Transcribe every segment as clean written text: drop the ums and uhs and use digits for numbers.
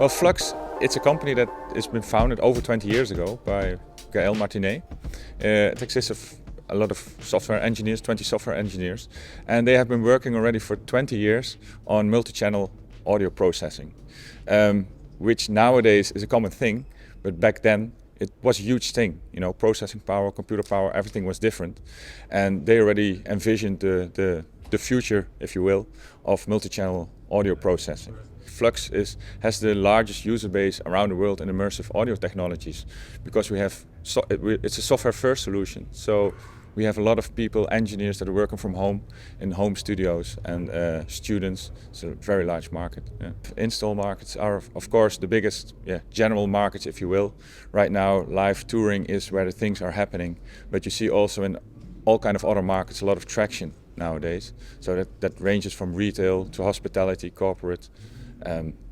Well, Flux, it's a company that has been founded over 20 years ago by Gaël Martinet. It exists of a lot of software engineers, 20 software engineers, and they have been working already for 20 years on multi-channel audio processing, which nowadays is a common thing, but back then it was a huge thing. You know, processing power, computer power, everything was different, and they already envisioned the future, if you will, of multi-channel audio processing. Flux has the largest user base around the world in immersive audio technologies, because it's a software-first solution. So we have a lot of people, engineers that are working from home in home studios, and students. It's a very large market. Yeah. Install markets are, of course, the biggest general markets, if you will. Right now, live touring is where the things are happening, but you see also in all kind of other markets a lot of traction nowadays. So that ranges from retail to hospitality, corporate.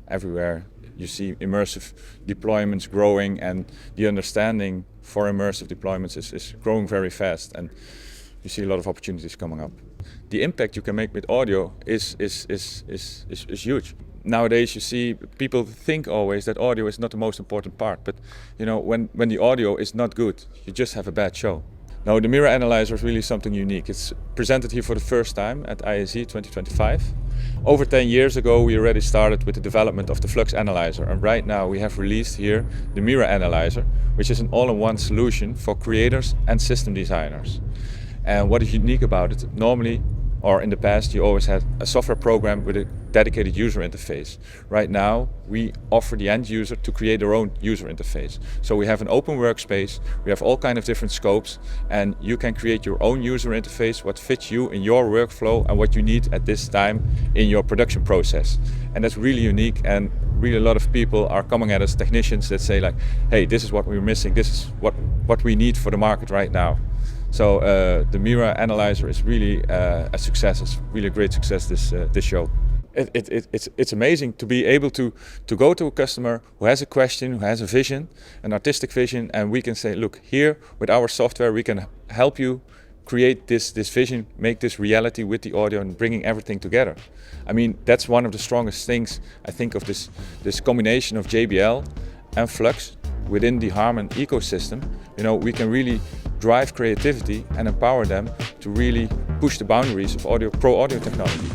Everywhere you see immersive deployments growing, and the understanding for immersive deployments is growing very fast, and you see a lot of opportunities coming up. The impact you can make with audio is huge. Nowadays you see people think always that audio is not the most important part, but you know, when the audio is not good, you just have a bad show. No, the Mira Analyzer is really something unique. It's presented here for the first time at ISE 2025. Over 10 years ago we already started with the development of the Flux Analyzer, and right now we have released here the Mira Analyzer, which is an all-in-one solution for creators and system designers. And what is unique about it, normally, or in the past, you always had a software program with a dedicated user interface. Right now, we offer the end user to create their own user interface. So we have an open workspace, we have all kinds of different scopes, and you can create your own user interface, what fits you in your workflow and what you need at this time in your production process. And that's really unique, and really a lot of people are coming at us, technicians that say like, hey, this is what we're missing, this is what we need for the market right now. So the Mira Analyzer is really a success. It's really a great success this show. It's amazing to be able to go to a customer who has a question, who has a vision, an artistic vision, and we can say, look, here with our software we can help you create this vision, make this reality with the audio, and bringing everything together. I mean, that's one of the strongest things I think of this combination of JBL and Flux within the Harman ecosystem. You know, we can really drive creativity and empower them to really push the boundaries of pro audio technology.